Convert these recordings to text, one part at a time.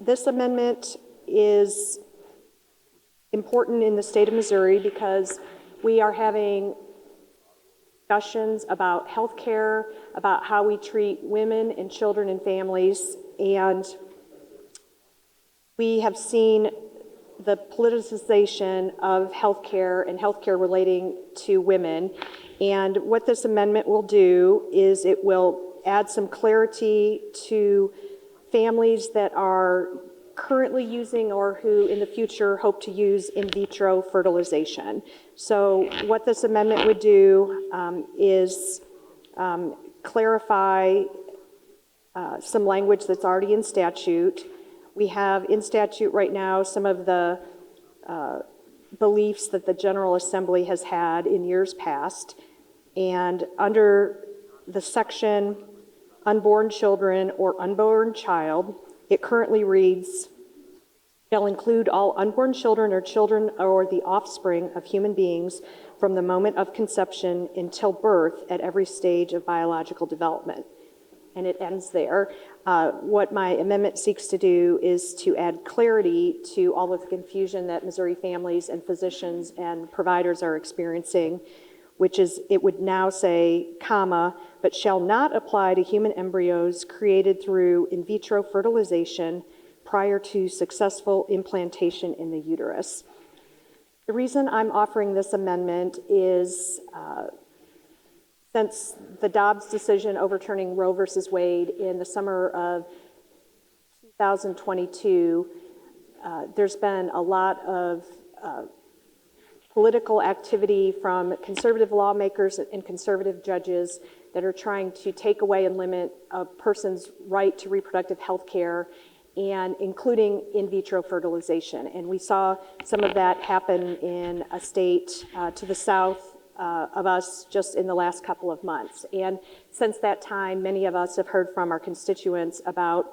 This amendment is important in the state of Missouri because we are having discussions about health care, about how we treat women and children and families, and we have seen the politicization of healthcare and healthcare relating to women. And what this amendment will do is it will add some clarity to families that are currently using or who in the future hope to use in vitro fertilization. So what this amendment would do is clarify some language that's already in statute. We have in statute right now some of the beliefs that the General Assembly has had in years past. And under the section unborn children or unborn child, it currently reads, shall include all unborn children or the offspring of human beings from the moment of conception until birth at every stage of biological development. And it ends there. What my amendment seeks to do is to add clarity to all of the confusion that Missouri families and physicians and providers are experiencing, which is, it would now say, comma, but shall not apply to human embryos created through in vitro fertilization prior to successful implantation in the uterus. The reason I'm offering this amendment is since the Dobbs decision overturning Roe versus Wade in the summer of 2022, there's been a lot of political activity from conservative lawmakers and conservative judges that are trying to take away and limit a person's right to reproductive health care, and including in vitro fertilization. And we saw some of that happen in a state to the south of us just in the last couple of months. And since that time, many of us have heard from our constituents about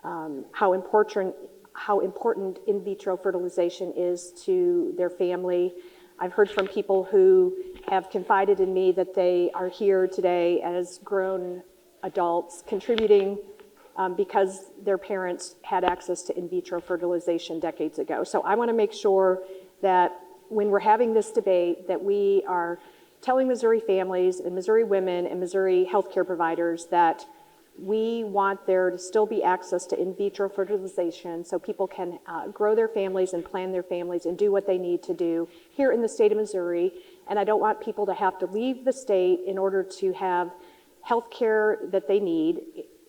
how important in vitro fertilization is to their family. I've heard from people who have confided in me that they are here today as grown adults contributing because their parents had access to in vitro fertilization decades ago. So I want to make sure that when we're having this debate that we are telling Missouri families and Missouri women and Missouri healthcare providers that we want there to still be access to in vitro fertilization so people can grow their families and plan their families and do what they need to do here in the state of Missouri. And I don't want people to have to leave the state in order to have health care that they need,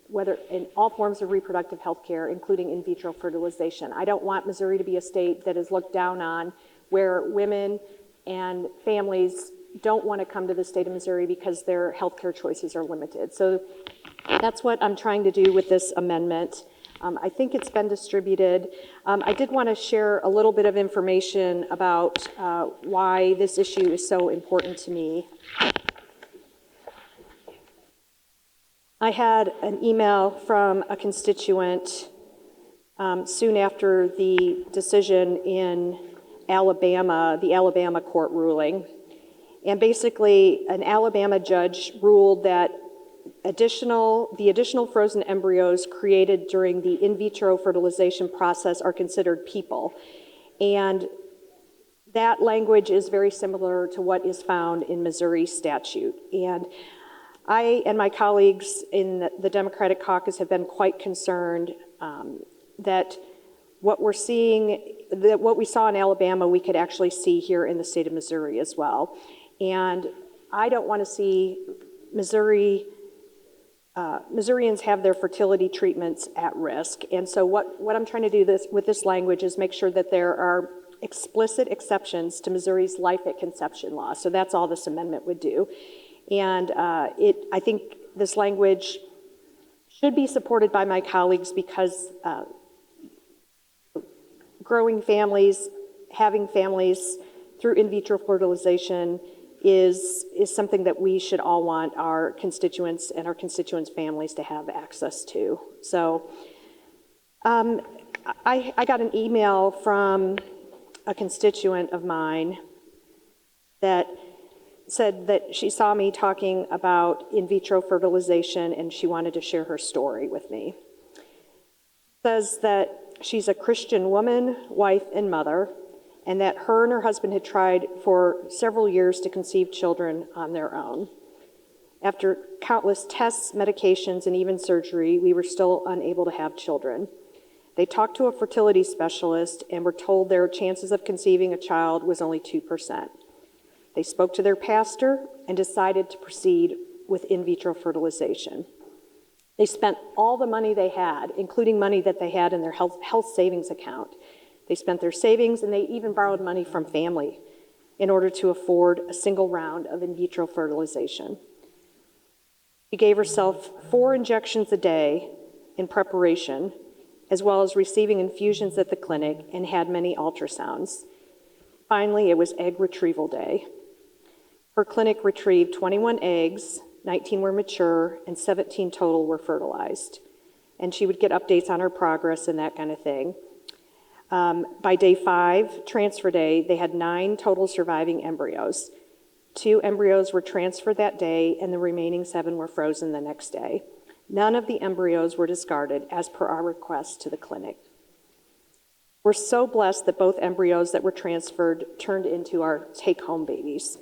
whether in all forms of reproductive health care, including in vitro fertilization. I don't want Missouri to be a state that is looked down on, where women and families don't want to come to the state of Missouri because their healthcare choices are limited. So that's what I'm trying to do with this amendment. I think it's been distributed. I did want to share a little bit of information about why this issue is so important to me. I had an email from a constituent soon after the decision in Alabama, the Alabama court ruling. And basically, an Alabama judge ruled that the additional frozen embryos created during the in vitro fertilization process are considered people. And that language is very similar to what is found in Missouri statute. And I and my colleagues in the Democratic caucus have been quite concerned that what we're seeing, that what we saw in Alabama, we could actually see here in the state of Missouri as well. And I don't want to see Missourians have their fertility treatments at risk. And so what I'm trying to do with this language is make sure that there are explicit exceptions to Missouri's life at conception law. So that's all this amendment would do. And I think this language should be supported by my colleagues because growing families, having families through in vitro fertilization is something that we should all want our constituents and our constituents' families to have access to. So I got an email from a constituent of mine that said that she saw me talking about in vitro fertilization and she wanted to share her story with me. Says that she's a Christian woman, wife, and mother, and that her and her husband had tried for several years to conceive children on their own. After countless tests, medications, and even surgery, we were still unable to have children. They talked to a fertility specialist and were told their chances of conceiving a child was only 2%. They spoke to their pastor and decided to proceed with in vitro fertilization. They spent all the money they had, including money that they had in their health savings account. They spent their savings, and they even borrowed money from family in order to afford a single round of in vitro fertilization. She gave herself 4 injections a day in preparation, as well as receiving infusions at the clinic, and had many ultrasounds. Finally, it was egg retrieval day. Her clinic retrieved 21 eggs, 19 were mature, and 17 total were fertilized. And she would get updates on her progress and that kind of thing. By day 5, transfer day, they had 9 total surviving embryos. 2 embryos were transferred that day, and the remaining 7 were frozen the next day. None of the embryos were discarded as per our request to the clinic. We're so blessed that both embryos that were transferred turned into our take-home babies.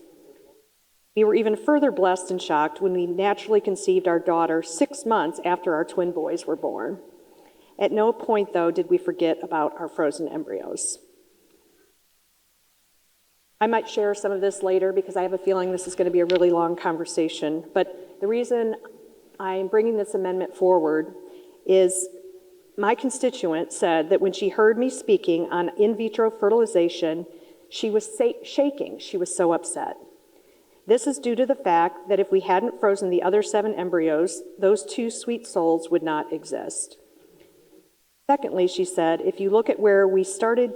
We were even further blessed and shocked when we naturally conceived our daughter 6 months after our twin boys were born. At no point, though, did we forget about our frozen embryos. I might share some of this later because I have a feeling this is going to be a really long conversation, but the reason I'm bringing this amendment forward is my constituent said that when she heard me speaking on in vitro fertilization, she was shaking. She was so upset. This is due to the fact that if we hadn't frozen the other 7 embryos, those 2 sweet souls would not exist. Secondly, she said, if you look at where we started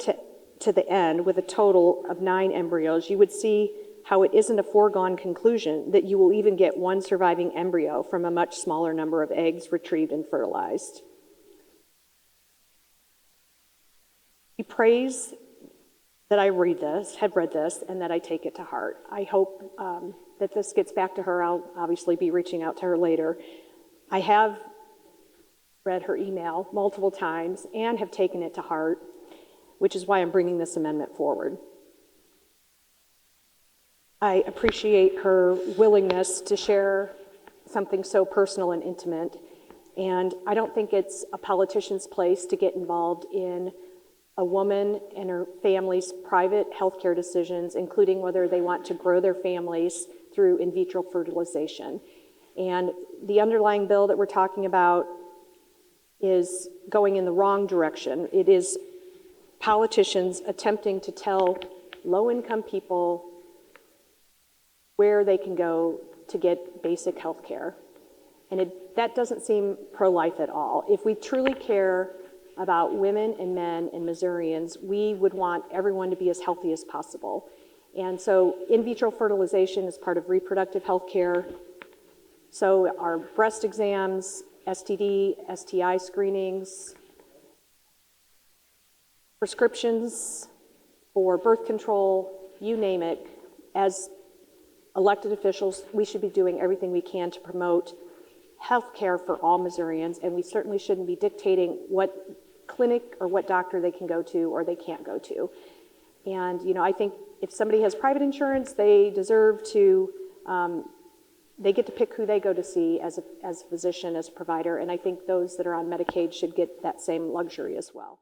to the end with a total of 9 embryos, you would see how it isn't a foregone conclusion that you will even get 1 surviving embryo from a much smaller number of eggs retrieved and fertilized. She prays that I had read this, and that I take it to heart. I hope that this gets back to her. I'll obviously be reaching out to her later. I have read her email multiple times and have taken it to heart, which is why I'm bringing this amendment forward. I appreciate her willingness to share something so personal and intimate, and I don't think it's a politician's place to get involved in a woman and her family's private healthcare decisions, including whether they want to grow their families through in vitro fertilization. And the underlying bill that we're talking about is going in the wrong direction. It is politicians attempting to tell low-income people where they can go to get basic health care. And that doesn't seem pro-life at all. If we truly care about women and men and Missourians, we would want everyone to be as healthy as possible. And so in vitro fertilization is part of reproductive health care. So our breast exams, STD, STI screenings, prescriptions for birth control, you name it. As elected officials, we should be doing everything we can to promote health care for all Missourians, and we certainly shouldn't be dictating what clinic or what doctor they can go to or they can't go to. And, I think if somebody has private insurance, they deserve to, they get to pick who they go to see as a physician, as a provider, and I think those that are on Medicaid should get that same luxury as well.